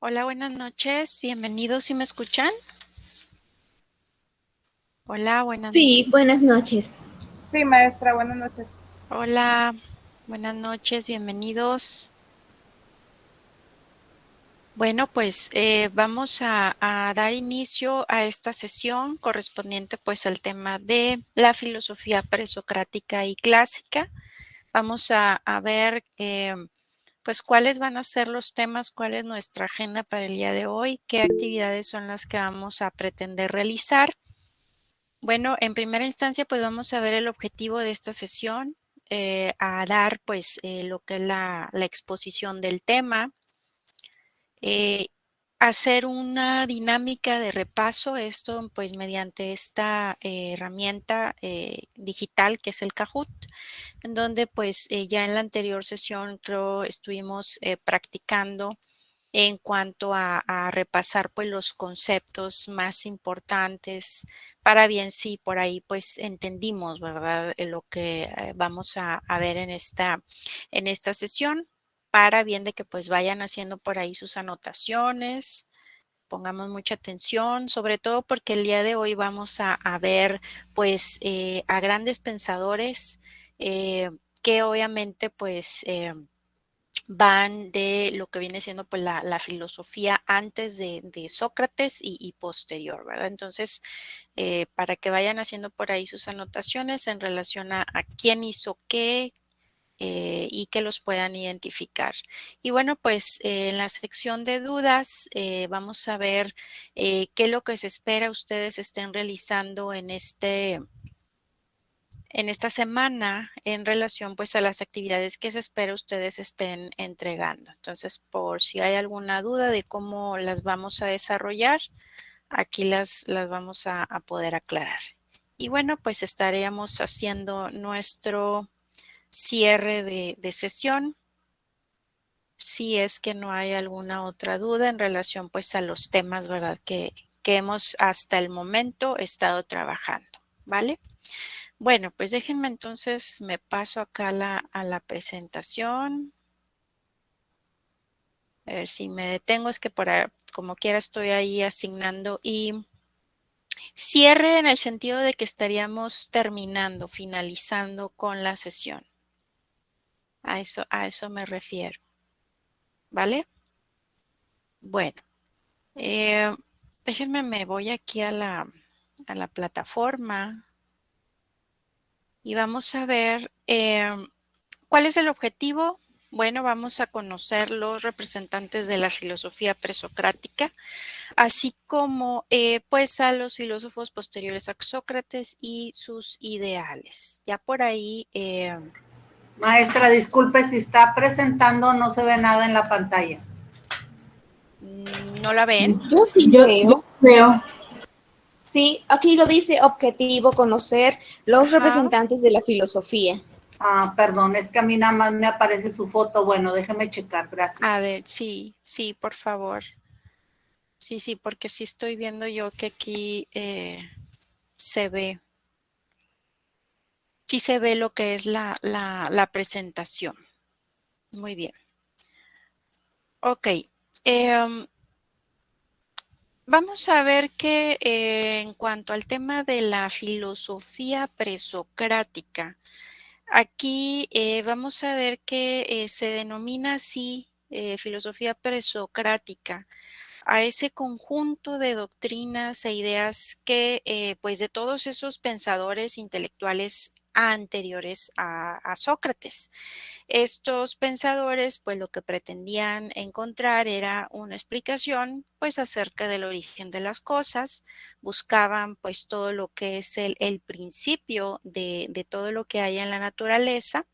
Hola, buenas noches. Bienvenidos. ¿Sí me escuchan? Hola, buenas. Sí, buenas noches. Sí, maestra, buenas noches. Hola, buenas noches. Bienvenidos. Bueno, pues vamos a dar inicio a esta sesión correspondiente pues al tema de la filosofía presocrática y clásica. Vamos a ver pues cuáles van a ser los temas, cuál es nuestra agenda para el día de hoy, qué actividades son las que vamos a pretender realizar. Bueno, en primera instancia, pues vamos a ver el objetivo de esta sesión, a dar pues lo que es la exposición del tema, eh, hacer una dinámica de repaso, esto pues mediante esta herramienta digital que es el Kahoot, en donde pues ya en la anterior sesión creo estuvimos practicando en cuanto a repasar pues los conceptos más importantes para bien si por ahí pues entendimos, ¿verdad? Lo que vamos a ver en esta sesión, para bien de que pues vayan haciendo por ahí sus anotaciones, pongamos mucha atención, sobre todo porque el día de hoy vamos a ver pues a grandes pensadores que obviamente pues van de lo que viene siendo pues la filosofía antes de Sócrates y posterior, ¿verdad? Entonces, para que vayan haciendo por ahí sus anotaciones en relación a quién hizo qué y que los puedan identificar. Y bueno, pues en la sección de dudas vamos a ver qué es lo que se espera ustedes estén realizando en esta semana en relación pues a las actividades que se espera ustedes estén entregando. Entonces, por si hay alguna duda de cómo las vamos a desarrollar, aquí las vamos a poder aclarar. Y bueno, pues estaríamos haciendo nuestro cierre de sesión, si es que no hay alguna otra duda en relación pues a los temas, ¿verdad? Que hemos hasta el momento estado trabajando, ¿vale? Bueno, pues déjenme entonces, me paso acá a la presentación. A ver si me detengo, es que como quiera estoy ahí asignando y cierre en el sentido de que estaríamos terminando, finalizando con la sesión. A eso me refiero. ¿Vale? Bueno, eh, déjenme, me voy aquí a la plataforma y vamos a ver ¿cuál es el objetivo? Bueno, vamos a conocer los representantes de la filosofía presocrática, así como pues a los filósofos posteriores a Sócrates y sus ideales. Ya por ahí, Maestra, disculpe, si está presentando, no se ve nada en la pantalla. ¿no la ven? Yo sí Yo veo. creo. Sí, aquí lo dice objetivo, conocer los Ajá. representantes de la filosofía. Ah, perdón, es que a mí nada más me aparece su foto. Bueno, déjeme checar, A gracias. ver, sí, sí, por favor. Sí, sí, porque sí estoy viendo yo que aquí se ve, sí se ve lo que es la presentación. Muy bien. Ok. Vamos a ver que en cuanto al tema de la filosofía presocrática, aquí vamos a ver que se denomina así filosofía presocrática a ese conjunto de doctrinas e ideas que, pues, de todos esos pensadores intelectuales anteriores a Sócrates. Estos pensadores, pues, lo que pretendían encontrar era una explicación, pues, acerca del origen de las cosas. Buscaban, pues, todo lo que es el principio de todo lo que hay en la naturaleza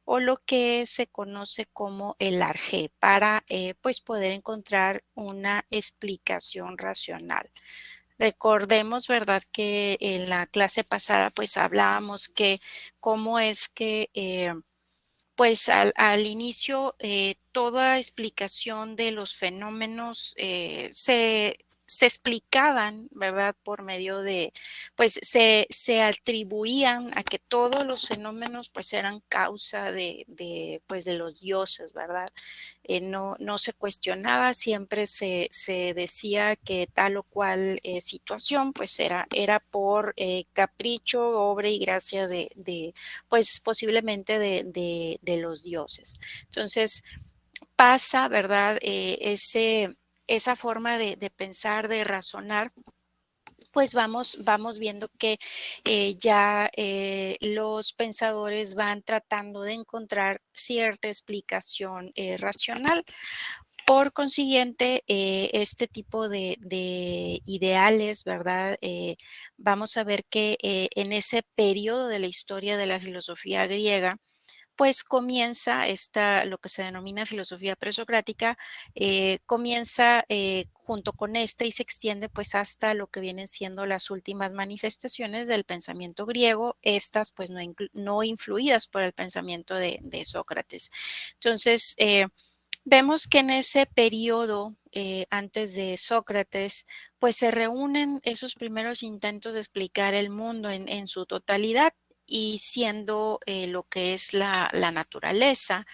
o lo que se conoce como el arjé para pues poder encontrar una explicación racional. Recordemos, ¿verdad? Que en la clase pasada pues hablábamos que cómo es que pues al inicio toda explicación de los fenómenos se explicaban, ¿verdad? Por medio de, pues se atribuían a que todos los fenómenos pues eran causa pues, de los dioses, ¿verdad? No se cuestionaba, siempre se decía que tal o cual situación pues era por capricho, obra y gracia pues posiblemente de los dioses. Entonces pasa, ¿verdad? Esa forma de pensar, de razonar, pues vamos viendo que ya los pensadores van tratando de encontrar cierta explicación racional. Por consiguiente, este tipo de ideales, ¿verdad? Vamos a ver que en ese periodo de la historia de la filosofía griega, pues comienza lo que se denomina filosofía presocrática, comienza junto con y se extiende pues hasta lo que vienen siendo las últimas manifestaciones del pensamiento griego, estas pues no influidas por el pensamiento de Sócrates. Entonces, vemos que en ese periodo, antes de Sócrates, pues se reúnen esos primeros intentos de explicar el mundo en su totalidad y siendo lo que es la naturaleza.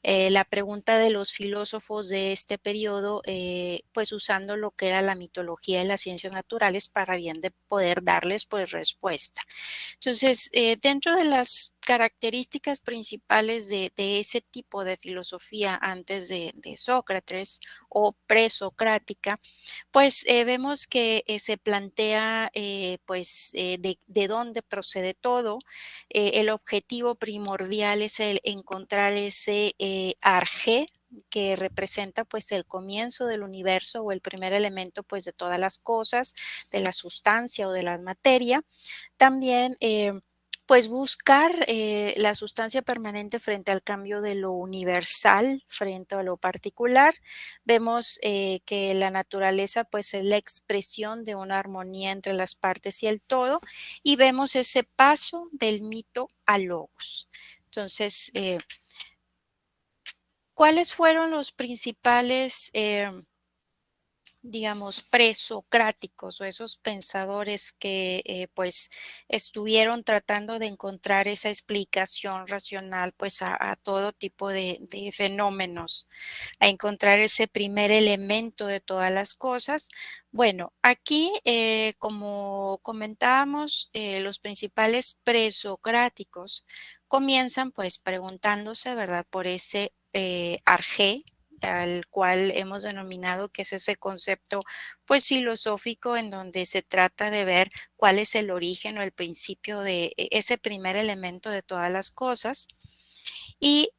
La pregunta de los filósofos de este periodo, pues usando lo que era la mitología y las ciencias naturales para bien de poder darles pues respuesta. Entonces, dentro de las características principales de ese tipo de filosofía antes de Sócrates o presocrática, pues vemos que se plantea pues de dónde procede todo. El objetivo primordial es el encontrar ese arjé que representa pues el comienzo del universo o el primer elemento pues de todas las cosas, de la sustancia o de la materia. También, pues buscar la sustancia permanente frente al cambio de lo universal, frente a lo particular. Vemos que la naturaleza pues es la expresión de una armonía entre las partes y el todo, y vemos ese paso del mito al logos. Entonces, ¿cuáles fueron los principales digamos, presocráticos o esos pensadores que pues estuvieron tratando de encontrar esa explicación racional pues a todo tipo de fenómenos, a encontrar ese primer elemento de todas las cosas? Bueno, aquí, como comentábamos, los principales presocráticos comienzan pues preguntándose, ¿verdad?, por ese arjé, al cual hemos denominado que es ese concepto pues filosófico en donde se trata de ver cuál es el origen o el principio de ese primer elemento de todas las cosas. Y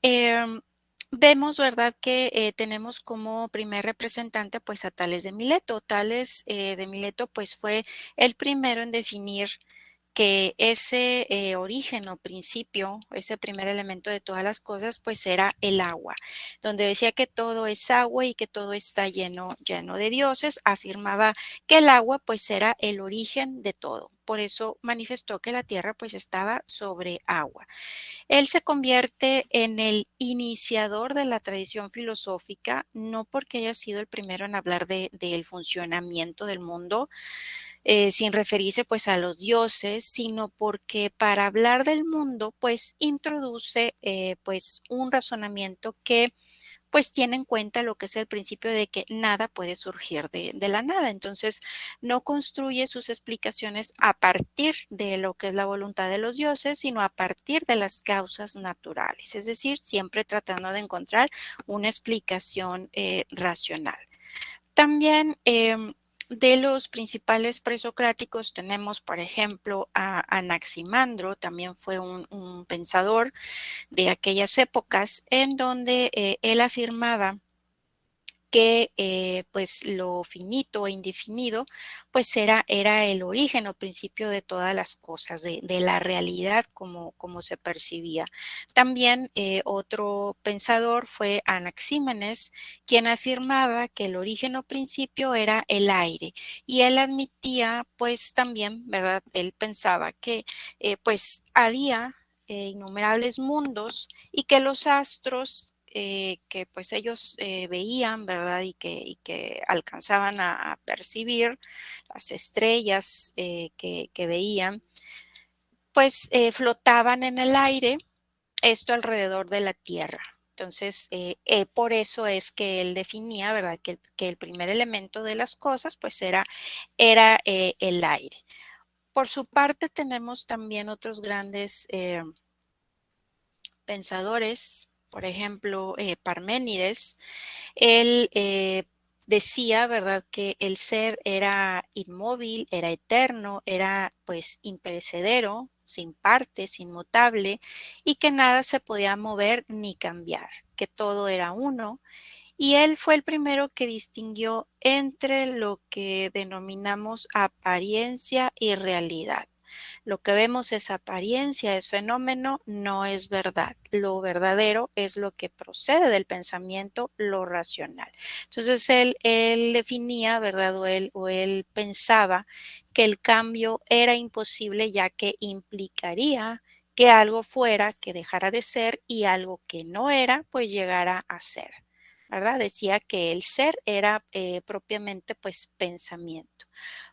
vemos, ¿verdad?, que tenemos como primer representante pues a Tales de Mileto. Tales de Mileto pues fue el primero en definir que ese origen o principio, ese primer elemento de todas las cosas, pues era el agua, donde decía que todo es agua y que todo está lleno de dioses. Afirmaba que el agua pues era el origen de todo. Por eso manifestó que la tierra pues estaba sobre agua. Él se convierte en el iniciador de la tradición filosófica, no porque haya sido el primero en hablar del funcionamiento del mundo, sin referirse pues a los dioses, sino porque para hablar del mundo pues introduce pues un razonamiento que pues tiene en cuenta lo que es el principio de que nada puede surgir de la nada. Entonces, no construye sus explicaciones a partir de lo que es la voluntad de los dioses, sino a partir de las causas naturales, es decir, siempre tratando de encontrar una explicación racional. También de los principales presocráticos tenemos, por ejemplo, a Anaximandro, también fue un pensador de aquellas épocas en donde él afirmaba que pues lo finito e indefinido pues era el origen o principio de todas las cosas, de la realidad como se percibía. También otro pensador fue Anaxímenes, quien afirmaba que el origen o principio era el aire, y él admitía pues también, ¿verdad? Él pensaba que pues había innumerables mundos y que los astros que pues ellos veían, ¿verdad? Y que alcanzaban a percibir, las estrellas que veían, pues flotaban en el aire, esto alrededor de la Tierra. Entonces, por eso es que él definía, ¿verdad? Que el primer elemento de las cosas, pues era el aire. Por su parte, tenemos también otros grandes pensadores, por ejemplo, Parménides. Él decía, ¿verdad?, que el ser era inmóvil, era eterno, era pues imperecedero, sin partes, inmutable, y que nada se podía mover ni cambiar, que todo era uno. Y él fue el primero que distinguió entre lo que denominamos apariencia y realidad. Lo que vemos es apariencia, es fenómeno, no es verdad. Lo verdadero es lo que procede del pensamiento, lo racional. Entonces él definía, ¿verdad? O él pensaba que el cambio era imposible ya que implicaría que algo fuera, que dejara de ser y algo que no era, pues llegara a ser. ¿Verdad? Decía que el ser era propiamente pues pensamiento.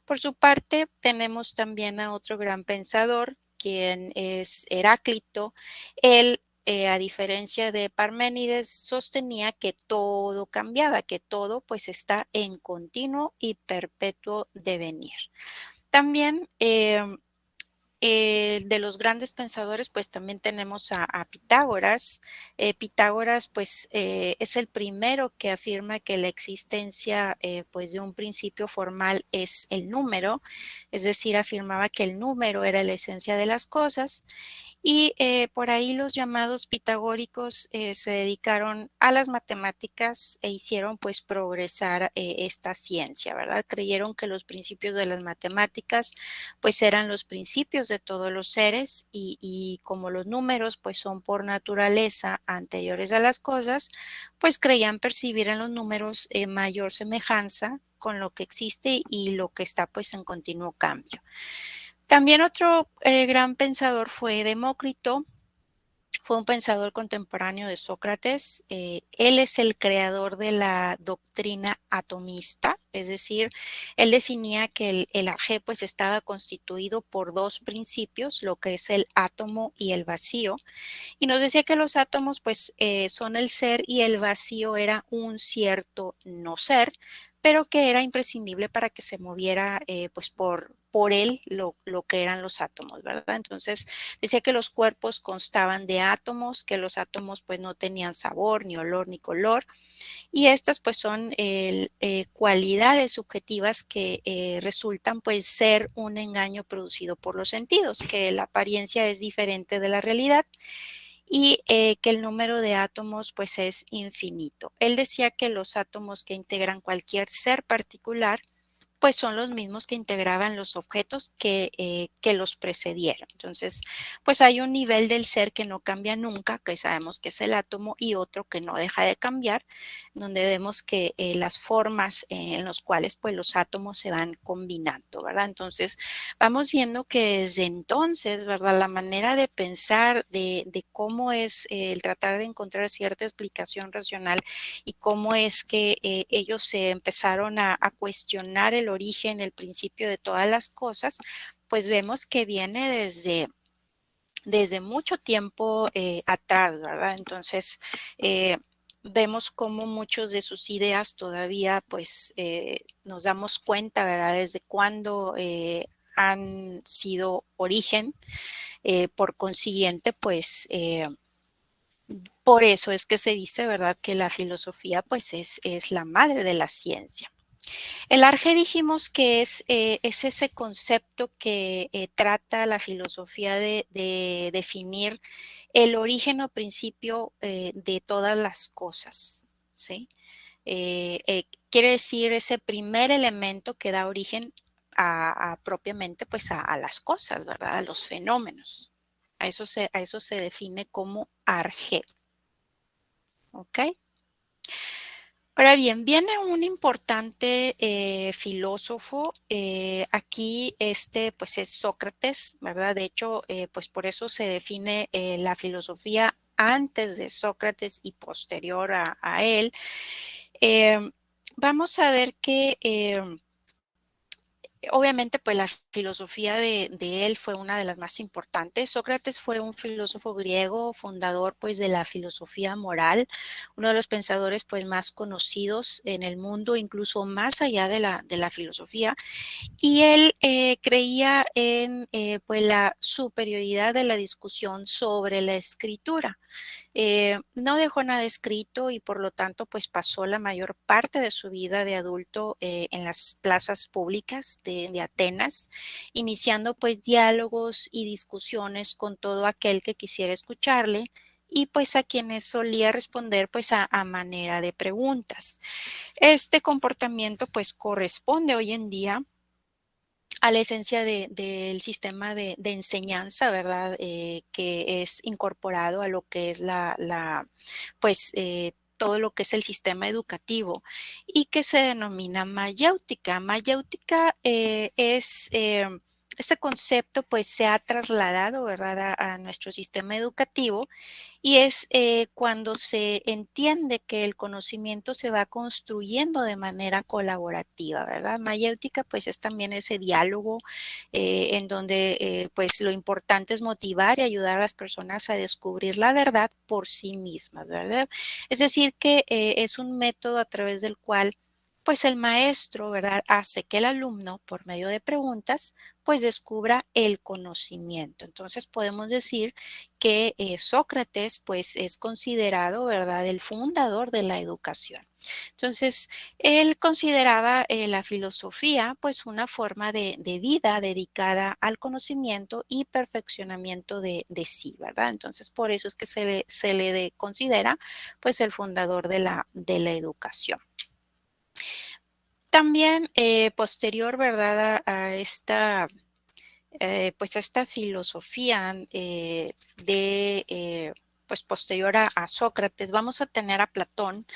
Por su parte, tenemos también a otro gran pensador, quien es Heráclito. Él, a diferencia de Parménides, sostenía que todo cambiaba, que todo pues está en continuo y perpetuo devenir. También de los grandes pensadores, pues también tenemos a Pitágoras. Pitágoras, pues, es el primero que afirma que la existencia, pues, de un principio formal es el número, es decir, afirmaba que el número era la esencia de las cosas. Y por ahí los llamados pitagóricos se dedicaron a las matemáticas e hicieron pues progresar esta ciencia, ¿verdad? Creyeron que los principios de las matemáticas pues eran los principios de todos los seres y como los números pues son por naturaleza anteriores a las cosas, pues creían percibir en los números mayor semejanza con lo que existe y lo que está pues en continuo cambio. También otro gran pensador fue Demócrito, fue un pensador contemporáneo de Sócrates. Él es el creador de la doctrina atomista, es decir, él definía que el AG pues estaba constituido por dos principios, lo que es el átomo y el vacío, y nos decía que los átomos pues son el ser y el vacío era un cierto no ser, pero que era imprescindible para que se moviera pues por él lo que eran los átomos, ¿verdad? Entonces decía que los cuerpos constaban de átomos, que los átomos pues no tenían sabor, ni olor, ni color, y estas pues son cualidades subjetivas que resultan pues ser un engaño producido por los sentidos, que la apariencia es diferente de la realidad y que el número de átomos pues es infinito. Él decía que los átomos que integran cualquier ser particular pues son los mismos que integraban los objetos que los precedieron. Entonces, pues hay un nivel del ser que no cambia nunca, que sabemos que es el átomo, y otro que no deja de cambiar, donde vemos que las formas en las cuales pues los átomos se van combinando, ¿verdad? Entonces, vamos viendo que desde entonces, ¿verdad? La manera de pensar de cómo es el tratar de encontrar cierta explicación racional y cómo es que ellos se empezaron a cuestionar el origen, el principio de todas las cosas, pues vemos que viene desde mucho tiempo atrás, ¿verdad? Entonces, vemos cómo muchos de sus ideas todavía, pues, nos damos cuenta, ¿verdad? Desde cuándo han sido origen. Por consiguiente, pues, por eso es que se dice, ¿verdad?, que la filosofía, pues, es la madre de la ciencia. El arjé dijimos que es ese concepto que trata la filosofía de definir el origen o principio de todas las cosas, ¿sí? Quiere decir ese primer elemento que da origen a propiamente pues a las cosas, ¿verdad? A los fenómenos. A eso se define como arjé, ¿ok? Ahora bien, viene un importante filósofo, aquí pues es Sócrates, ¿verdad? De hecho, pues por eso se define la filosofía antes de Sócrates y posterior a él, vamos a ver que obviamente, pues la filosofía de él fue una de las más importantes. Sócrates fue un filósofo griego, fundador pues de la filosofía moral, uno de los pensadores pues más conocidos en el mundo, incluso más allá de la filosofía. Y él creía en pues la superioridad de la discusión sobre la escritura. No dejó nada escrito y por lo tanto pues pasó la mayor parte de su vida de adulto en las plazas públicas de Atenas, iniciando pues diálogos y discusiones con todo aquel que quisiera escucharle y pues a quienes solía responder pues a manera de preguntas. Este comportamiento pues corresponde hoy en día a la esencia del sistema de enseñanza, ¿verdad? Que es incorporado a lo que es pues, todo lo que es el sistema educativo y que se denomina mayéutica. Mayéutica es, este concepto pues se ha trasladado, ¿verdad? A nuestro sistema educativo y es cuando se entiende que el conocimiento se va construyendo de manera colaborativa, ¿verdad? Mayéutica, pues es también ese diálogo en donde pues lo importante es motivar y ayudar a las personas a descubrir la verdad por sí mismas, ¿verdad? Es decir, que es un método a través del cual pues el maestro, ¿verdad? Hace que el alumno, por medio de preguntas, pues descubra el conocimiento. Entonces podemos decir que Sócrates pues es considerado, ¿verdad?, el fundador de la educación. Entonces, él consideraba la filosofía pues una forma de vida dedicada al conocimiento y perfeccionamiento de sí, ¿verdad? Entonces, por eso es que se le considera pues el fundador de la educación. También posterior, ¿verdad?, a esta pues esta filosofía pues posterior a Sócrates, vamos a tener a Platón.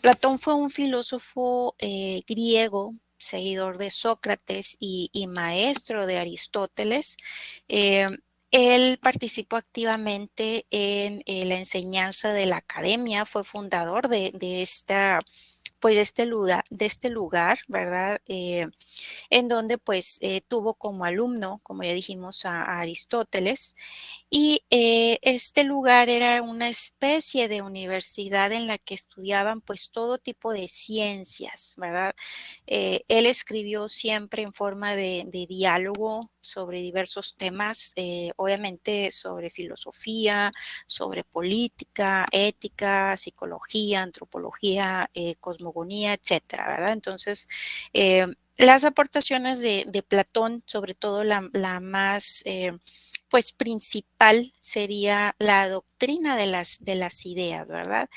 Platón fue un filósofo griego, seguidor de Sócrates y maestro de Aristóteles. Eh, Él participó activamente en la enseñanza de la academia, fue fundador de esta, pues de este lugar, ¿verdad? En donde pues tuvo como alumno, como ya dijimos, a Aristóteles, y este lugar era una especie de universidad en la que estudiaban pues todo tipo de ciencias, ¿verdad? Él escribió siempre en forma de diálogo sobre diversos temas, obviamente sobre filosofía, sobre política, ética, psicología, antropología, cosmogonía, etcétera, ¿verdad? Entonces, las aportaciones de Platón, sobre todo la más pues principal sería la doctrina de las ideas, ¿verdad?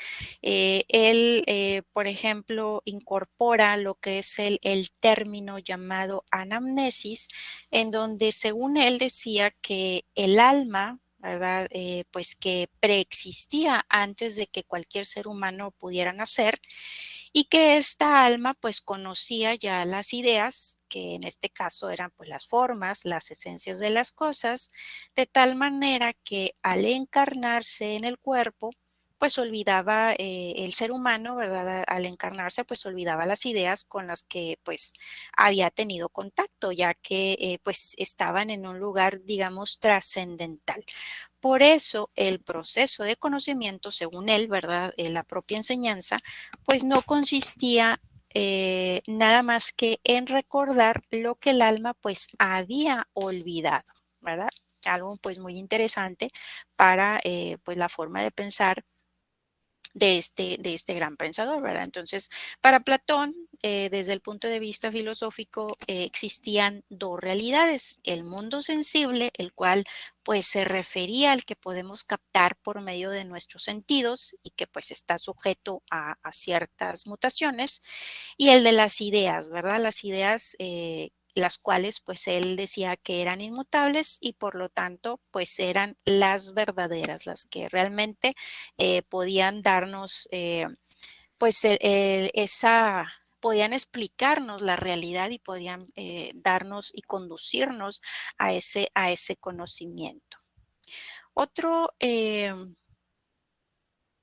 Él, por ejemplo, incorpora lo que es el término llamado anamnesis, en donde según él decía que el alma, ¿verdad? Pues que preexistía antes de que cualquier ser humano pudiera nacer y que esta alma pues conocía ya las ideas, que en este caso eran pues las formas, las esencias de las cosas, de tal manera que al encarnarse en el cuerpo, pues olvidaba el ser humano, ¿verdad? Al encarnarse, pues olvidaba las ideas con las que pues había tenido contacto, ya que pues estaban en un lugar, digamos, trascendental. Por eso el proceso de conocimiento, según él, ¿verdad? La propia enseñanza, pues no consistía nada más que en recordar lo que el alma pues había olvidado, ¿verdad? Algo pues muy interesante para pues la forma de pensar de este gran pensador, ¿verdad? Entonces, para Platón, desde el punto de vista filosófico, existían dos realidades, el mundo sensible, el cual pues se refería al que podemos captar por medio de nuestros sentidos y que pues está sujeto a ciertas mutaciones, y el de las ideas, ¿verdad? Las ideas las cuales pues él decía que eran inmutables y por lo tanto pues eran las verdaderas, las que realmente podían darnos pues esa, podían explicarnos la realidad y podían darnos y conducirnos a ese conocimiento. Otro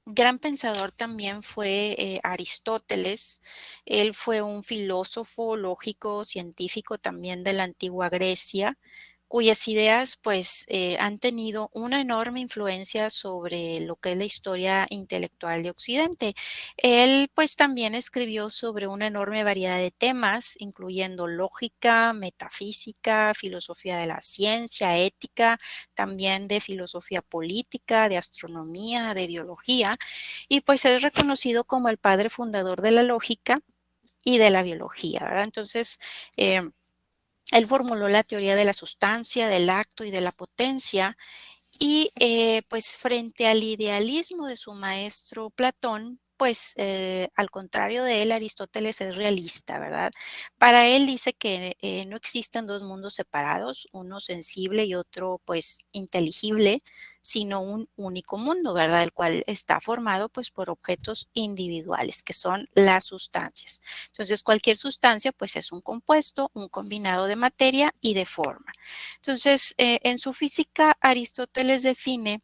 gran pensador también fue Aristóteles. Él fue un filósofo, lógico, científico también de la antigua Grecia, cuyas ideas pues han tenido una enorme influencia sobre lo que es la historia intelectual de Occidente. Él pues también escribió sobre una enorme variedad de temas, incluyendo lógica, metafísica, filosofía de la ciencia, ética, también de filosofía política, de astronomía, de biología, y pues es reconocido como el padre fundador de la lógica y de la biología, ¿verdad? Entonces, él formuló la teoría de la sustancia, del acto y de la potencia, y pues frente al idealismo de su maestro Platón, pues al contrario de él, Aristóteles es realista, ¿verdad? Para él dice que no existen dos mundos separados, uno sensible y otro pues inteligible, sino un único mundo, ¿verdad? El cual está formado pues por objetos individuales, que son las sustancias. Entonces, cualquier sustancia pues es un compuesto, un combinado de materia y de forma. Entonces, en su física, Aristóteles define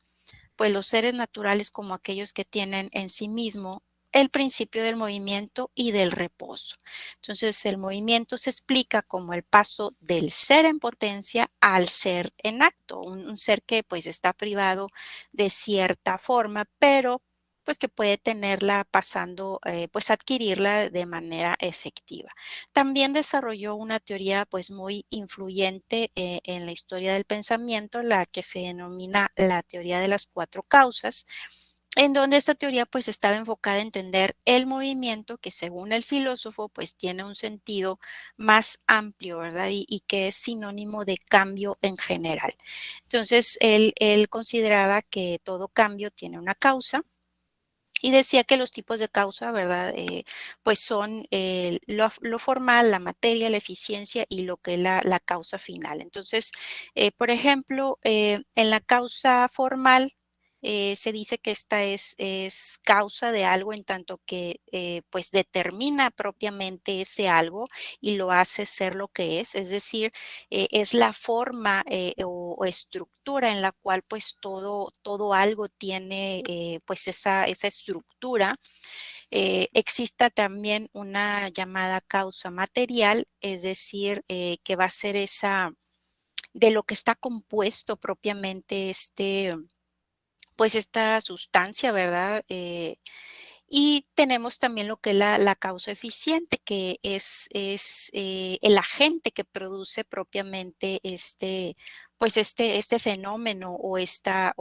pues los seres naturales como aquellos que tienen en sí mismo el principio del movimiento y del reposo. Entonces, el movimiento se explica como el paso del ser en potencia al ser en acto, un ser que pues está privado de cierta forma, pero pues que puede tenerla pasando, pues adquirirla de manera efectiva. También desarrolló una teoría pues muy influyente en la historia del pensamiento, la que se denomina la teoría de las cuatro causas, en donde esta teoría pues estaba enfocada a entender el movimiento que según el filósofo pues tiene un sentido más amplio, ¿verdad? Y que es sinónimo de cambio en general. Entonces, él consideraba que todo cambio tiene una causa y decía que los tipos de causa, ¿verdad? Pues son lo formal, la materia, la eficiencia y lo que es la causa final. Entonces, por ejemplo, en la causa formal se dice que esta es causa de algo en tanto que pues determina propiamente ese algo y lo hace ser lo que es decir, es la forma o estructura en la cual pues todo algo tiene pues esa estructura. Exista también una llamada causa material, es decir, que va a ser esa de lo que está compuesto propiamente pues esta sustancia, ¿verdad? Y tenemos también lo que es la causa eficiente, que es el agente que produce propiamente pues este fenómeno o esta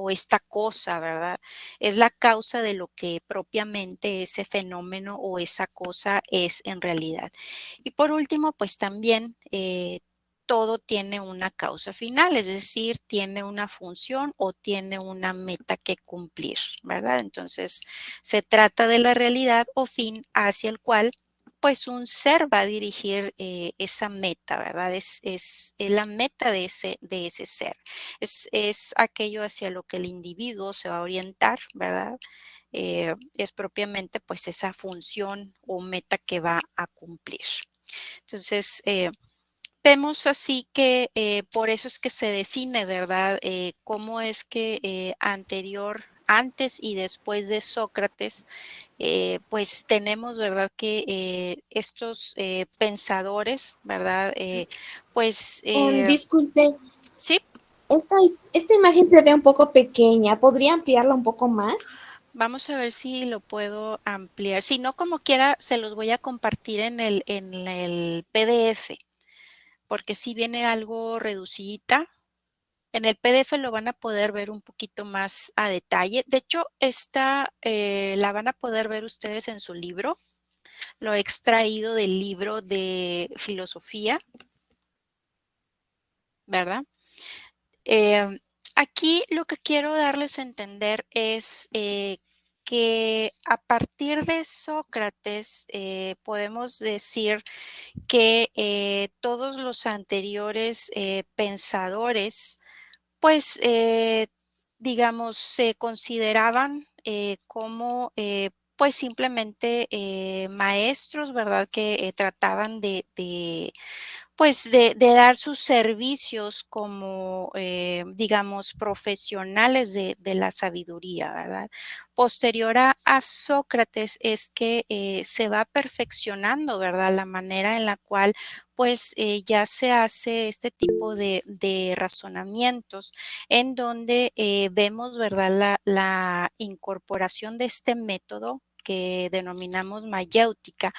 cosa, ¿verdad? Es la causa de lo que propiamente ese fenómeno o esa cosa es en realidad. Y por último, pues también todo tiene una causa final, es decir, tiene una función o tiene una meta que cumplir, ¿verdad? Entonces, se trata de la realidad o fin hacia el cual pues un ser va a dirigir esa meta, ¿verdad? Es la meta de ese ser. Es aquello hacia lo que el individuo se va a orientar, ¿verdad? Es propiamente pues esa función o meta que va a cumplir. Entonces, vemos así que por eso es que se define, ¿verdad? Cómo es que antes y después de Sócrates, pues tenemos, ¿verdad? Que estos pensadores, ¿verdad? Pues Disculpe, sí, esta, esta imagen se ve un poco pequeña. ¿Podría ampliarla un poco más? vamos a ver si lo puedo ampliar. Si no, como quiera, se los voy a compartir en el PDF, porque si viene algo reducidita. En el PDF lo van a poder ver un poquito más a detalle. De hecho, esta la van a poder ver ustedes en su libro. Lo he extraído del libro de filosofía, ¿verdad? Aquí lo que quiero darles a entender es que a partir de Sócrates podemos decir que todos los anteriores pensadores pues, digamos, se consideraban como, pues, simplemente maestros, ¿verdad? Que trataban pues de dar sus servicios como, digamos, profesionales de la sabiduría, ¿verdad? Posterior a Sócrates es que se va perfeccionando, ¿verdad? La manera en la cual pues ya se hace este tipo de razonamientos en donde vemos, ¿verdad? La incorporación de este método que denominamos mayéutica,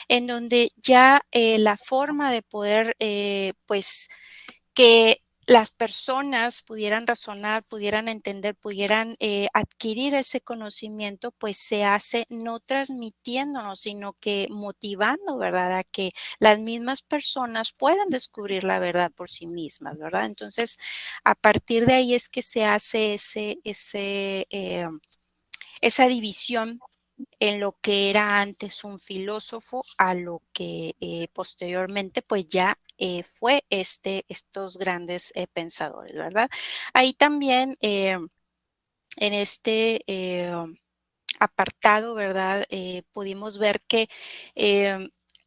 en donde ya la forma de poder, pues, que las personas pudieran razonar, pudieran entender, pudieran adquirir ese conocimiento, pues se hace no transmitiéndonos, sino que motivando, ¿verdad? A que las mismas personas puedan descubrir la verdad por sí mismas, ¿verdad? Entonces, a partir de ahí es que se hace esa división en lo que era antes un filósofo a lo que posteriormente pues ya fue estos grandes pensadores, ¿verdad? Ahí también en este apartado, ¿verdad? Pudimos ver que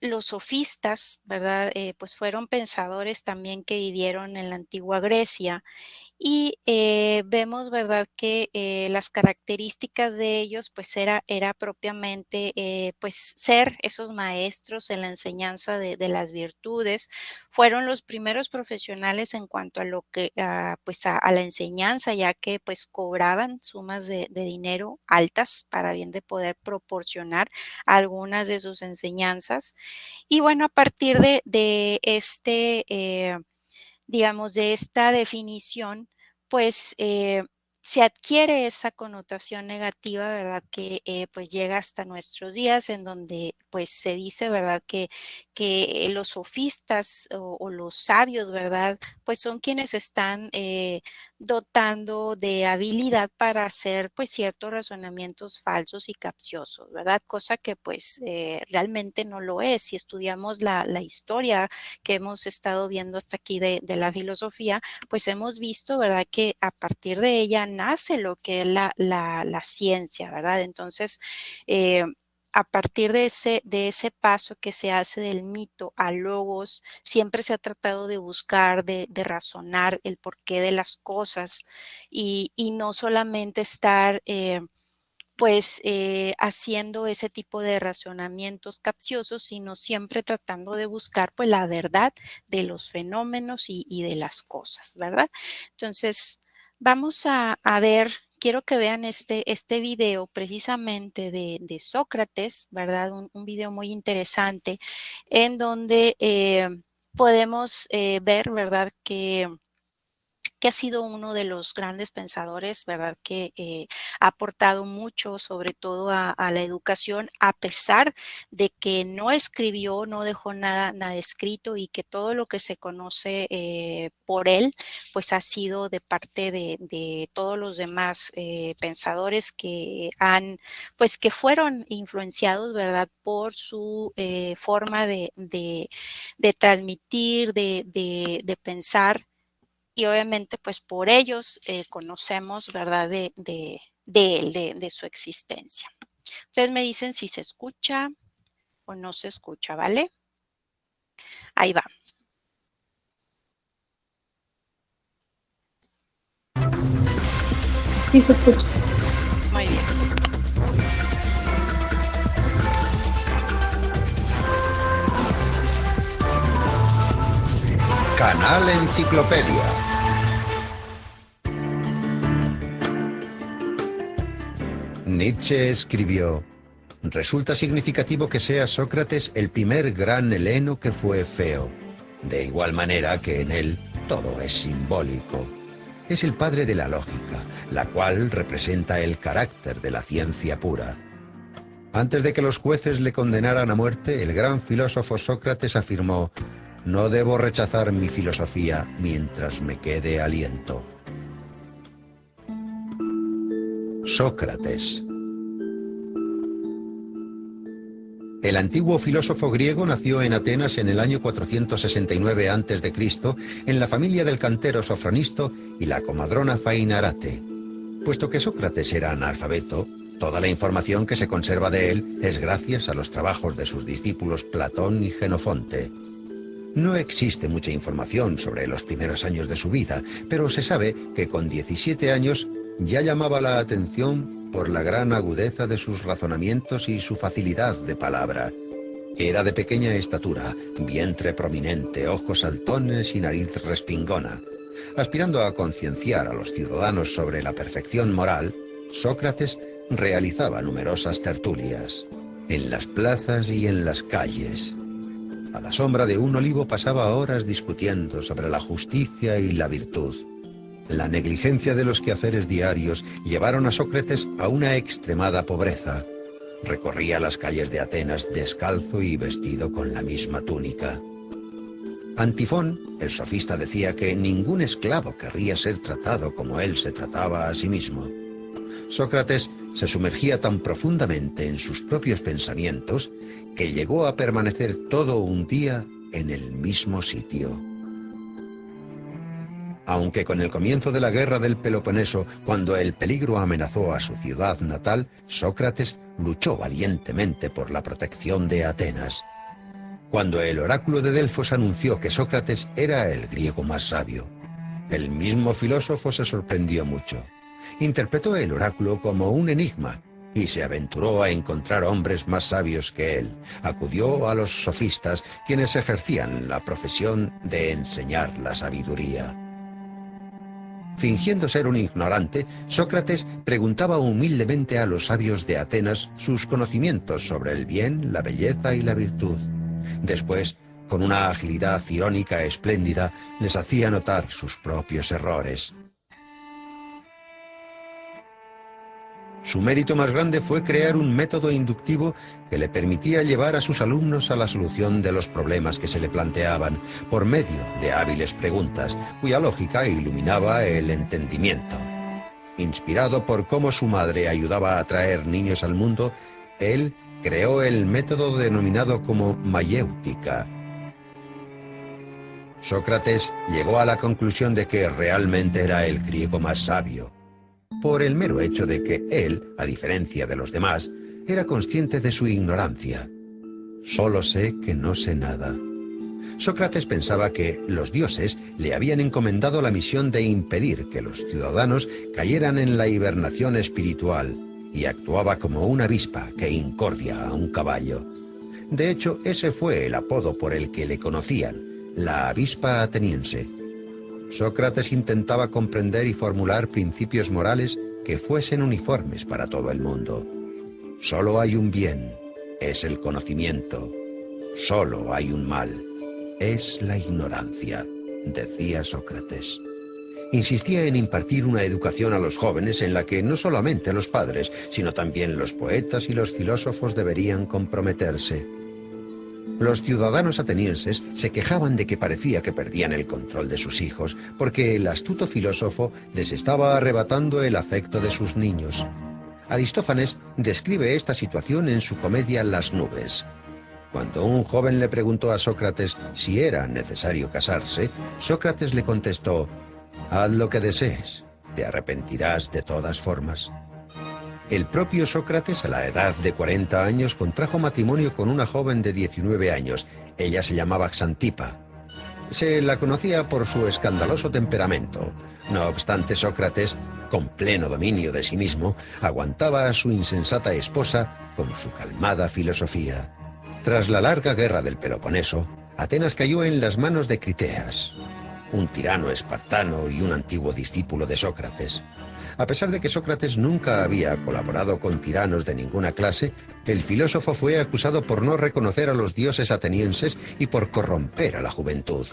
los sofistas, ¿verdad? Pues fueron pensadores también que vivieron en la antigua Grecia y vemos, ¿verdad?, que las características de ellos, pues era propiamente, pues ser esos maestros en la enseñanza de las virtudes. Fueron los primeros profesionales en cuanto a lo que, pues a la enseñanza, ya que pues cobraban sumas de dinero altas para bien de poder proporcionar algunas de sus enseñanzas. Y bueno, a partir de este, digamos, de esta definición, pues se adquiere esa connotación negativa, ¿verdad? Que pues llega hasta nuestros días en donde pues se dice, ¿verdad? Que los sofistas o los sabios, ¿verdad? Pues son quienes están dotando de habilidad para hacer pues ciertos razonamientos falsos y capciosos, ¿verdad? Cosa que pues realmente no lo es. Si estudiamos la historia que hemos estado viendo hasta aquí de la filosofía, pues hemos visto, ¿verdad?, que a partir de ella nace lo que es la ciencia, ¿verdad? Entonces, a partir de ese paso que se hace del mito al logos, siempre se ha tratado de buscar, de razonar el porqué de las cosas y no solamente estar pues haciendo ese tipo de razonamientos capciosos, sino siempre tratando de buscar pues la verdad de los fenómenos y de las cosas, ¿verdad? Entonces, vamos a ver, quiero que vean este video precisamente de Sócrates, ¿verdad? Un video muy interesante en donde podemos ver, ¿verdad? Que ha sido uno de los grandes pensadores, ¿verdad? Que ha aportado mucho, sobre todo a la educación, a pesar de que no escribió, no dejó nada escrito y que todo lo que se conoce por él, pues ha sido de parte de todos los demás pensadores que pues que fueron influenciados, ¿verdad? Por su forma de transmitir, de pensar y obviamente pues por ellos conocemos, ¿verdad? De él, de su existencia. Ustedes me dicen si se escucha o no se escucha, ¿vale? Ahí va. Sí, se escucha. Muy bien. Canal Enciclopedia. Nietzsche escribió: resulta significativo que sea Sócrates el primer gran heleno que fue feo, de igual manera que en él todo es simbólico. Es el padre de la lógica, la cual representa el carácter de la ciencia pura. Antes de que los jueces le condenaran a muerte, el gran filósofo Sócrates afirmó: no debo rechazar mi filosofía mientras me quede aliento. Sócrates. El antiguo filósofo griego nació en Atenas en el año 469 a.C., en la familia del cantero Sofronisto y la comadrona Fainarate. Puesto que Sócrates era analfabeto, toda la información que se conserva de él es gracias a los trabajos de sus discípulos Platón y Jenofonte. No existe mucha información sobre los primeros años de su vida, pero se sabe que con 17 años ya llamaba la atención por la gran agudeza de sus razonamientos y su facilidad de palabra. Era de pequeña estatura, vientre prominente, ojos saltones y nariz respingona. Aspirando a concienciar a los ciudadanos sobre la perfección moral, Sócrates realizaba numerosas tertulias, en las plazas y en las calles. A la sombra de un olivo pasaba horas discutiendo sobre la justicia y la virtud. La negligencia de los quehaceres diarios llevaron a Sócrates a una extremada pobreza. Recorría las calles de Atenas descalzo y vestido con la misma túnica. Antifón, el sofista, decía que ningún esclavo querría ser tratado como él se trataba a sí mismo. Sócrates se sumergía tan profundamente en sus propios pensamientos que llegó a permanecer todo un día en el mismo sitio. Aunque con el comienzo de la guerra del Peloponeso, cuando el peligro amenazó a su ciudad natal, Sócrates luchó valientemente por la protección de Atenas. Cuando el oráculo de Delfos anunció que Sócrates era el griego más sabio, el mismo filósofo se sorprendió mucho. Interpretó el oráculo como un enigma y se aventuró a encontrar hombres más sabios que él. Acudió a los sofistas, quienes ejercían la profesión de enseñar la sabiduría. Fingiendo ser un ignorante, Sócrates preguntaba humildemente a los sabios de Atenas sus conocimientos sobre el bien, la belleza y la virtud. Después, con una agilidad irónica espléndida, les hacía notar sus propios errores. Su mérito más grande fue crear un método inductivo que le permitía llevar a sus alumnos a la solución de los problemas que se le planteaban, por medio de hábiles preguntas, cuya lógica iluminaba el entendimiento. Inspirado por cómo su madre ayudaba a traer niños al mundo, él creó el método denominado como mayéutica. Sócrates llegó a la conclusión de que realmente era el griego más sabio, por el mero hecho de que él, a diferencia de los demás, era consciente de su ignorancia. Solo sé que no sé nada. Sócrates pensaba que los dioses le habían encomendado la misión de impedir que los ciudadanos cayeran en la hibernación espiritual, y actuaba como una avispa que incordia a un caballo. De hecho, ese fue el apodo por el que le conocían, la avispa ateniense. Sócrates intentaba comprender y formular principios morales que fuesen uniformes para todo el mundo. Solo hay un bien, es el conocimiento. Solo hay un mal, es la ignorancia, decía Sócrates. Insistía en impartir una educación a los jóvenes en la que no solamente los padres, sino también los poetas y los filósofos deberían comprometerse. Los ciudadanos atenienses se quejaban de que parecía que perdían el control de sus hijos, porque el astuto filósofo les estaba arrebatando el afecto de sus niños. Aristófanes describe esta situación en su comedia Las nubes. Cuando un joven le preguntó a Sócrates si era necesario casarse, Sócrates le contestó: «Haz lo que desees, te arrepentirás de todas formas». El propio Sócrates, a la edad de 40 años, contrajo matrimonio con una joven de 19 años. Ella se llamaba Xantipa. Se la conocía por su escandaloso temperamento. No obstante, Sócrates, con pleno dominio de sí mismo, aguantaba a su insensata esposa con su calmada filosofía. Tras la larga guerra del Peloponeso, Atenas cayó en las manos de Criteas, un tirano espartano y un antiguo discípulo de Sócrates. A pesar de que Sócrates nunca había colaborado con tiranos de ninguna clase, el filósofo fue acusado por no reconocer a los dioses atenienses y por corromper a la juventud.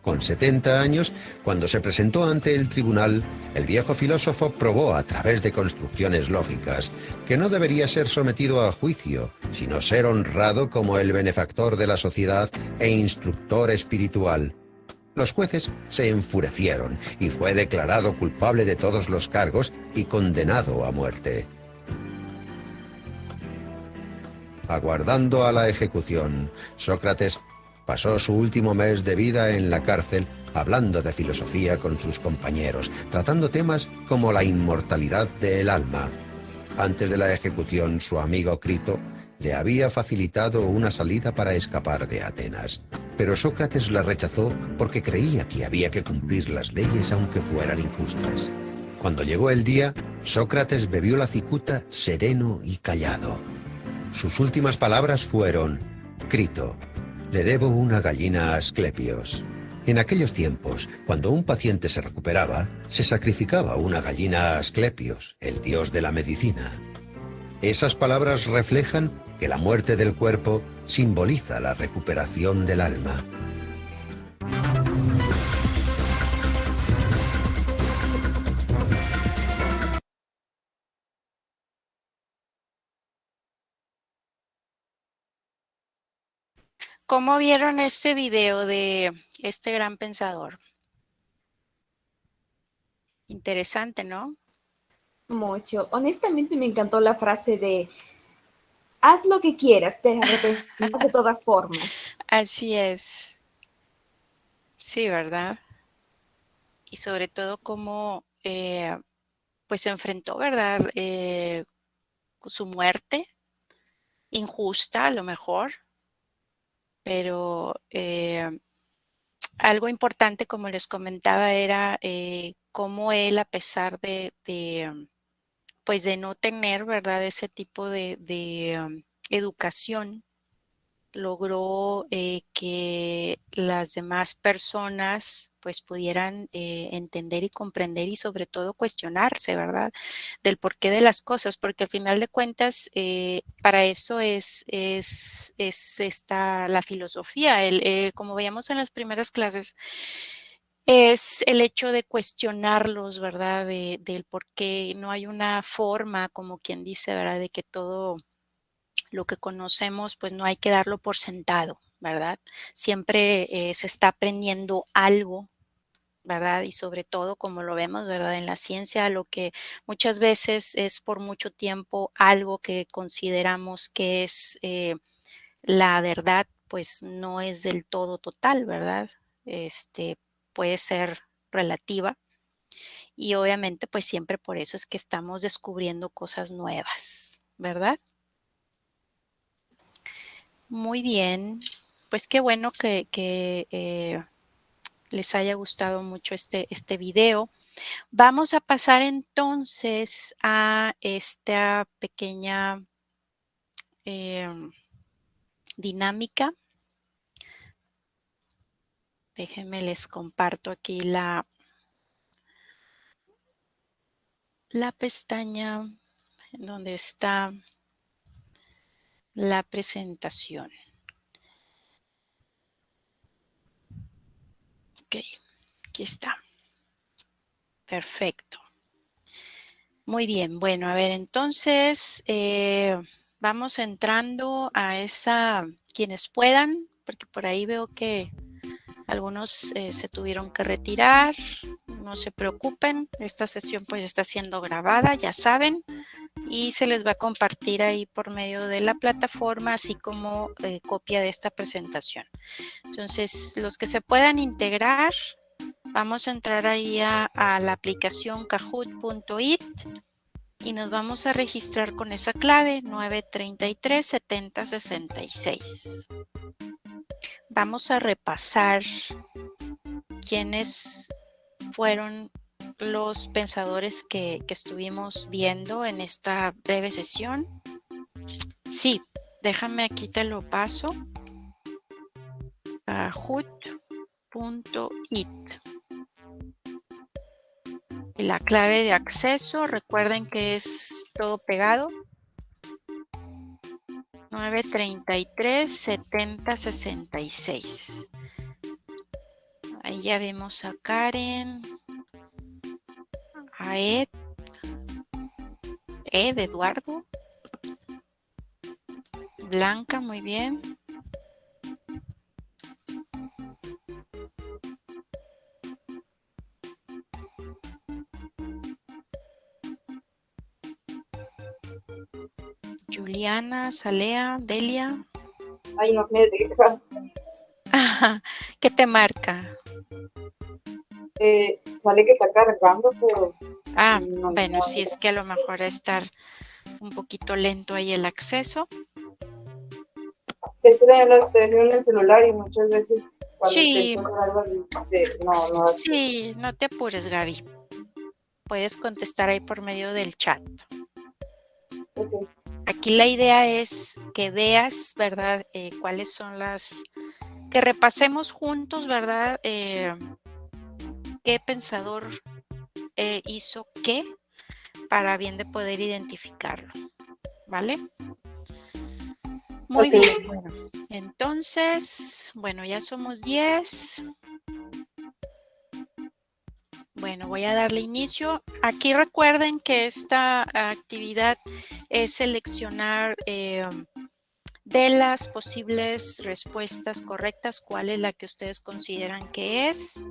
Con 70 años, cuando se presentó ante el tribunal, el viejo filósofo probó a través de construcciones lógicas que no debería ser sometido a juicio, sino ser honrado como el benefactor de la sociedad e instructor espiritual. Los jueces se enfurecieron y fue declarado culpable de todos los cargos y condenado a muerte. Aguardando a la ejecución, Sócrates pasó su último mes de vida en la cárcel hablando de filosofía con sus compañeros, tratando temas como la inmortalidad del alma. Antes de la ejecución, su amigo Crito le había facilitado una salida para escapar de Atenas. pero Sócrates la rechazó porque creía que había que cumplir las leyes aunque fueran injustas. Cuando llegó el día, Sócrates bebió la cicuta sereno y callado. Sus últimas palabras fueron: Crito, le debo una gallina a Asclepios. En aquellos tiempos, cuando un paciente se recuperaba, se sacrificaba una gallina a Asclepios, el dios de la medicina. Esas palabras reflejan que la muerte del cuerpo simboliza la recuperación del alma. ¿Cómo vieron este video de este gran pensador? Interesante, ¿no? Mucho. Honestamente me encantó la frase de haz lo que quieras, te arrepentirás de todas formas. Así es. Sí, ¿verdad? Y sobre todo cómo pues se enfrentó, ¿verdad? Su muerte, injusta a lo mejor, pero algo importante, como les comentaba, era cómo él, a pesar pues de no tener, ¿verdad? Ese tipo de educación, logró que las demás personas pues pudieran entender y comprender y sobre todo cuestionarse, ¿verdad? Del porqué de las cosas, porque al final de cuentas para eso es esta la filosofía, como veíamos en las primeras clases, es el hecho de cuestionarlos, ¿verdad? Del por qué no hay una forma, como quien dice, ¿verdad? De que todo lo que conocemos, pues no hay que darlo por sentado, ¿verdad? Siempre se está aprendiendo algo, ¿verdad? Y sobre todo, como lo vemos, ¿verdad? En la ciencia, lo que muchas veces es por mucho tiempo algo que consideramos que es la verdad, pues no es del todo total, ¿verdad? Puede ser relativa y obviamente, pues siempre por eso es que estamos descubriendo cosas nuevas, ¿verdad? Muy bien, pues qué bueno que les haya gustado mucho este video. Vamos a pasar entonces a esta pequeña dinámica. Déjenme les comparto aquí la pestaña donde está la presentación. Ok, aquí está. Perfecto. Muy bien, bueno, a ver, entonces vamos entrando a quienes puedan, porque por ahí veo que algunos se tuvieron que retirar, no se preocupen, esta sesión pues está siendo grabada, ya saben, y se les va a compartir ahí por medio de la plataforma, así como copia de esta presentación. Entonces, los que se puedan integrar, vamos a entrar ahí a la aplicación kahoot.it y nos vamos a registrar con esa clave 933 70 66. Vamos a repasar quiénes fueron los pensadores que estuvimos viendo en esta breve sesión. Sí, déjame aquí te lo paso. Kahoot.it. Y la clave de acceso, recuerden que es todo pegado. 933 70 66. Ahí ya vemos a Karen, a Eduardo, Blanca, muy bien. Juliana, Salea, Delia. Ay, no me deja. ¿Qué te marca? Sale que está cargando, pero no, bueno, si es que a lo mejor estar un poquito lento ahí el acceso. Es que también lo estoy haciendo en el celular y muchas veces cuando Sí, intento hacer algo así, no. sí, no te apures, Gaby. Puedes contestar ahí por medio del chat. Ok. Aquí la idea es que veas, ¿verdad? Cuáles son que repasemos juntos, ¿verdad? Qué pensador hizo qué para bien de poder identificarlo, ¿vale? Muy Ok. bien, bueno. Entonces, bueno, ya somos 10. Bueno, voy a darle inicio. Aquí recuerden que esta actividad es seleccionar de las posibles respuestas correctas, cuál es la que ustedes consideran que es.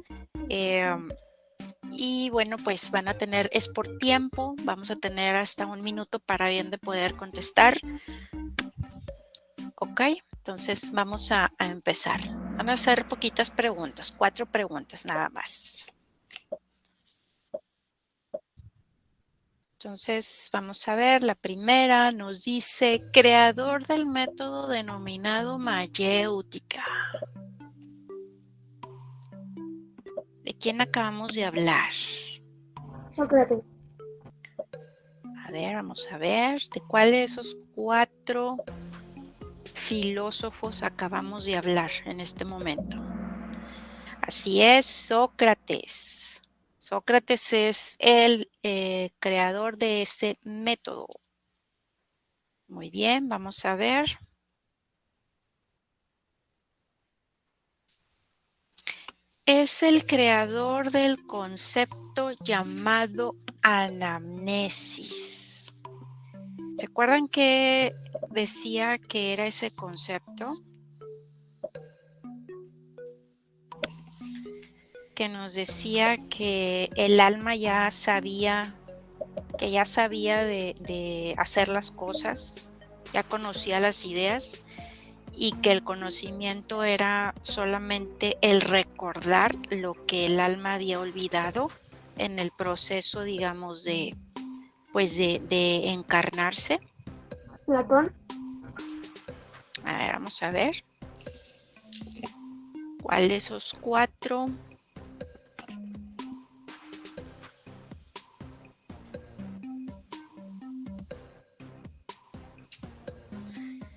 Y bueno, pues van a tener, es por tiempo, vamos a tener hasta 1 minuto para bien de poder contestar. Ok, entonces vamos a empezar. Van a ser poquitas preguntas, 4 preguntas nada más. Entonces, vamos a ver, la primera nos dice, creador del método denominado mayéutica. ¿De quién acabamos de hablar? Sócrates. A ver, vamos a ver, ¿de cuál de esos 4 filósofos acabamos de hablar en este momento? Así es, Sócrates. Sócrates es el creador de ese método. Muy bien, vamos a ver. Es el creador del concepto llamado anamnesis. ¿Se acuerdan que decía que era ese concepto? Que nos decía que el alma ya sabía, de hacer las cosas, ya conocía las ideas y que el conocimiento era solamente el recordar lo que el alma había olvidado en el proceso, digamos, de encarnarse. Platón. A ver, vamos a ver. ¿Cuál de esos 4?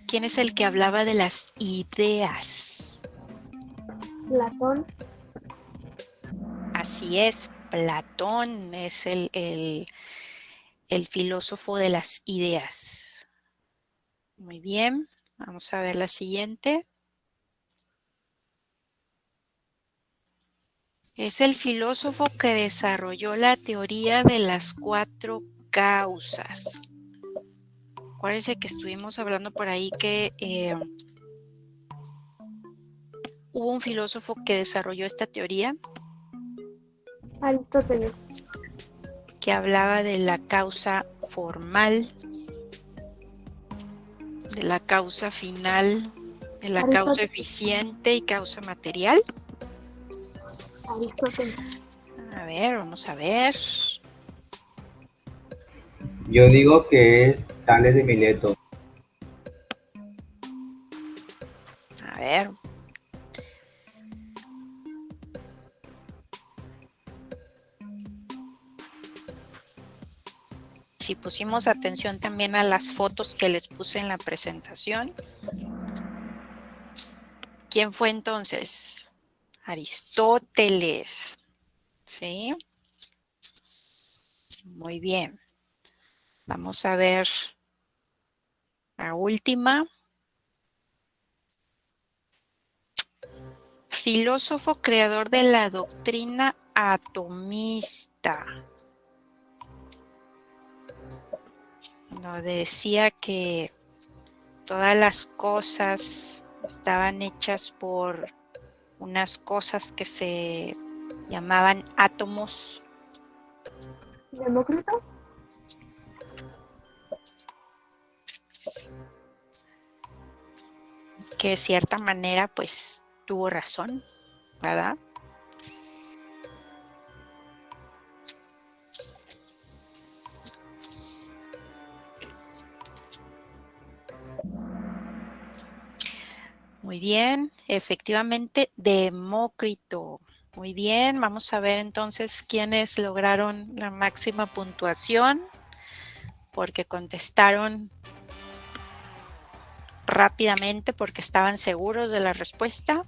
¿Quién es el que hablaba de las ideas? Platón. Así es, Platón es el filósofo de las ideas. Muy bien, vamos a ver la siguiente. Es el filósofo que desarrolló la teoría de las 4 causas. Acuérdense que estuvimos hablando por ahí que hubo un filósofo que desarrolló esta teoría Aristóteles. que hablaba de la causa formal, de la causa final, de la causa eficiente y causa material. Aristóteles. A ver, vamos a ver. Yo digo que es Tales de Mileto. A ver. Si pusimos atención también a las fotos que les puse en la presentación. ¿Quién fue entonces? Aristóteles. ¿Sí? Muy bien. Vamos a ver la última. Filósofo creador de la doctrina atomista. Nos decía que todas las cosas estaban hechas por unas cosas que se llamaban átomos. Demócrito. Que de cierta manera pues tuvo razón, ¿verdad? Muy bien, efectivamente, Demócrito. Muy bien, vamos a ver entonces quiénes lograron la máxima puntuación porque contestaron rápidamente porque estaban seguros de la respuesta.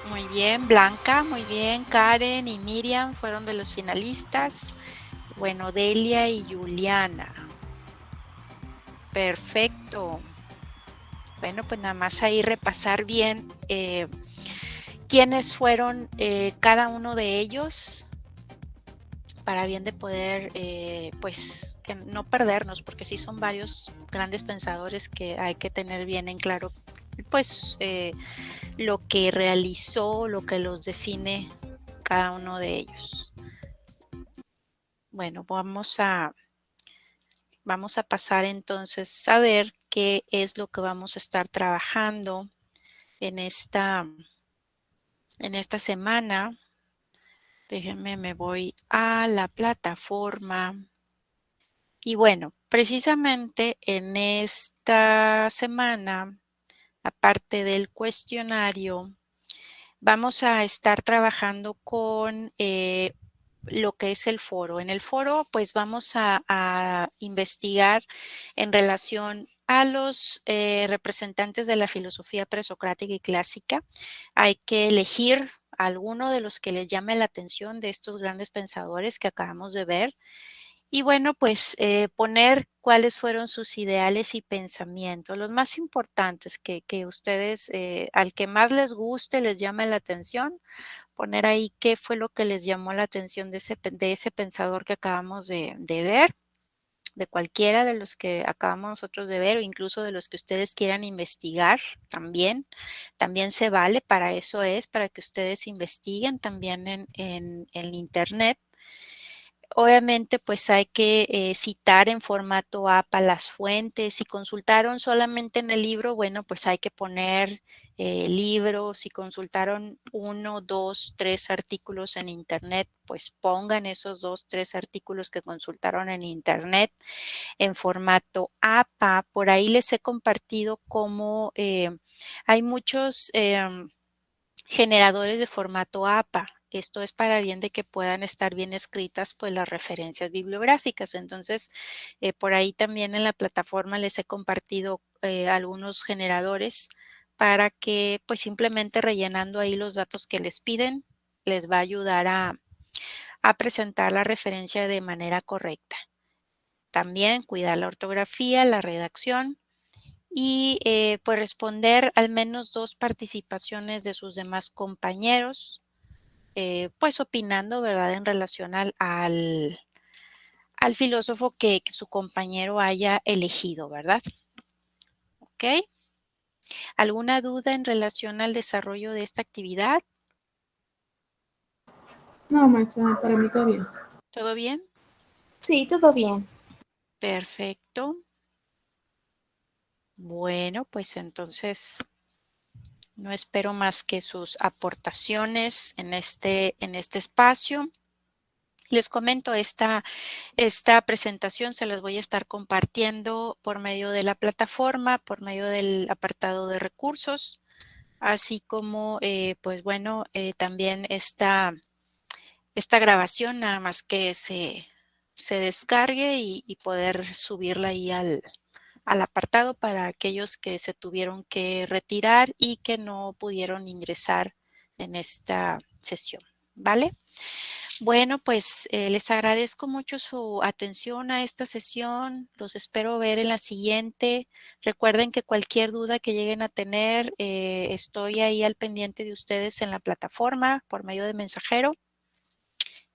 Muy bien, Blanca, muy bien, Karen y Miriam fueron de los finalistas. Bueno, Delia y Juliana. Perfecto. Bueno, pues nada más ahí repasar bien quiénes fueron cada uno de ellos para bien de poder, pues, que no perdernos, porque sí son varios grandes pensadores que hay que tener bien en claro, pues, lo que realizó, lo que los define cada uno de ellos. Bueno, vamos a pasar entonces a ver qué es lo que vamos a estar trabajando en esta semana. Déjenme, me voy a la plataforma. Y bueno, precisamente en esta semana, aparte del cuestionario, vamos a estar trabajando con lo que es el foro. En el foro, pues vamos a investigar en relación a los representantes de la filosofía presocrática y clásica. Hay que elegir alguno de los que les llame la atención de estos grandes pensadores que acabamos de ver. Y bueno, pues poner cuáles fueron sus ideales y pensamientos, los más importantes que ustedes, al que más les guste, les llame la atención, poner ahí qué fue lo que les llamó la atención de ese pensador que acabamos de ver, de cualquiera de los que acabamos nosotros de ver o incluso de los que ustedes quieran investigar también. También se vale, para eso es, para que ustedes investiguen también en internet. Obviamente, pues hay que citar en formato APA las fuentes. Si consultaron solamente en el libro, bueno, pues hay que poner libros. Si consultaron 1, 2, 3 artículos en internet, pues pongan esos 2, 3 artículos que consultaron en internet en formato APA. Por ahí les he compartido cómo hay muchos generadores de formato APA. Esto es para bien de que puedan estar bien escritas pues las referencias bibliográficas. Entonces, por ahí también en la plataforma les he compartido algunos generadores para que pues simplemente rellenando ahí los datos que les piden, les va a ayudar a presentar la referencia de manera correcta. También cuidar la ortografía, la redacción y pues responder al menos 2 participaciones de sus demás compañeros, pues opinando, ¿verdad?, en relación al filósofo que su compañero haya elegido, ¿verdad? ¿Ok? ¿Alguna duda en relación al desarrollo de esta actividad? No, maestra, para mí todo bien. ¿Todo bien? Sí, todo bien. Perfecto. Bueno, pues entonces no espero más que sus aportaciones en este espacio. Les comento, esta presentación se las voy a estar compartiendo por medio de la plataforma, por medio del apartado de recursos, así como, pues bueno, también esta grabación, nada más que se descargue y poder subirla ahí al apartado para aquellos que se tuvieron que retirar y que no pudieron ingresar en esta sesión, ¿vale? Bueno, pues les agradezco mucho su atención a esta sesión. Los espero ver en la siguiente. Recuerden que cualquier duda que lleguen a tener, estoy ahí al pendiente de ustedes en la plataforma por medio de mensajero.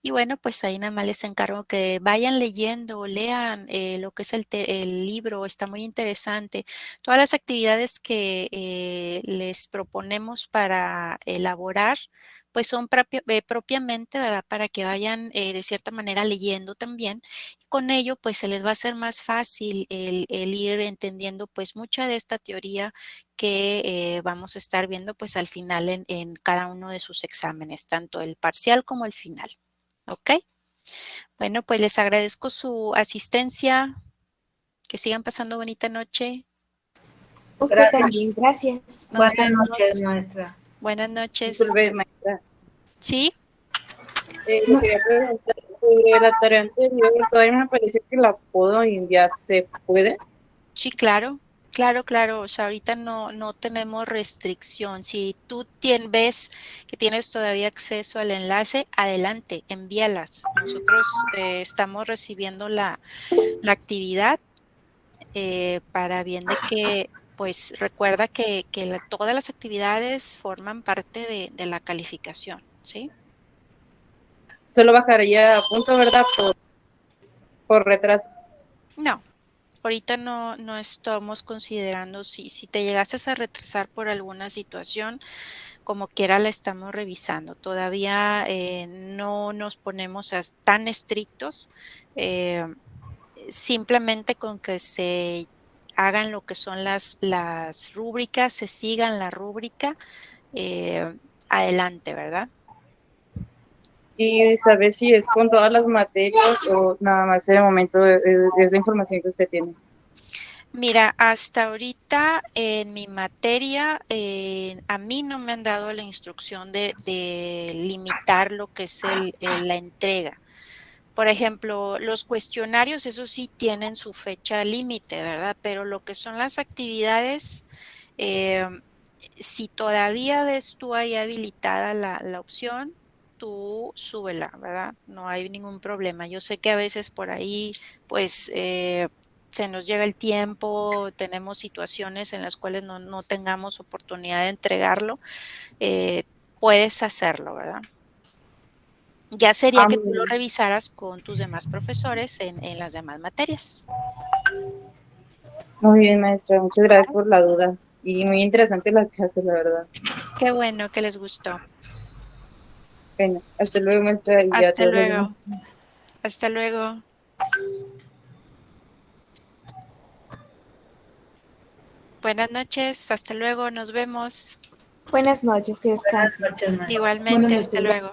Y bueno, pues ahí nada más les encargo que vayan leyendo, lean lo que es el libro, está muy interesante. Todas las actividades que les proponemos para elaborar, pues son propiamente, ¿verdad? Para que vayan de cierta manera leyendo también. Con ello, pues se les va a hacer más fácil el ir entendiendo pues mucha de esta teoría que vamos a estar viendo pues al final en cada uno de sus exámenes, tanto el parcial como el final. ¿Ok? Bueno, pues les agradezco su asistencia. Que sigan pasando bonita noche. Usted Gracias. también, gracias. Nos Buenas vemos. noches, maestra. Buenas noches. Disculpe, maestra. ¿Sí? Le quería preguntar sobre la tarea anterior. Todavía me parece que la puedo enviar. ¿Se puede? Sí, claro. Claro, claro. O sea, ahorita no tenemos restricción. Si tú ves que tienes todavía acceso al enlace, adelante, envíalas. Nosotros estamos recibiendo la actividad para bien de que, pues recuerda que todas las actividades forman parte de la calificación, ¿sí? Solo bajaría a punto, ¿verdad? Por retraso. No, ahorita no estamos considerando si te llegases a retrasar por alguna situación, como quiera la estamos revisando. Todavía no nos ponemos tan estrictos. eh, Simplemente con que se hagan lo que son las rúbricas, se sigan la rúbrica, eh, adelante, ¿verdad? Y saber si es con todas las materias o nada más en el momento es la información que usted tiene. Mira, hasta ahorita en mi materia, a mí no me han dado la instrucción de limitar lo que es la entrega. Por ejemplo, los cuestionarios, eso sí tienen su fecha límite, ¿verdad? Pero lo que son las actividades, eh, si todavía ves tú ahí habilitada la opción, tú súbela, ¿verdad? No hay ningún problema. Yo sé que a veces por ahí, pues, se nos llega el tiempo, tenemos situaciones en las cuales no tengamos oportunidad de entregarlo, eh, puedes hacerlo, ¿verdad? Ya sería que tú lo revisaras con tus demás profesores en las demás materias. Muy bien, maestra. Muchas gracias por la duda. Y muy interesante la clase, la verdad. Qué bueno que les gustó. Bueno, hasta luego, maestra. Y a Hasta todos los demás. luego. Hasta luego. Buenas noches. Hasta luego. Nos vemos. Buenas noches, que Buenas descansen. noches, maestra. Igualmente. Hasta luego.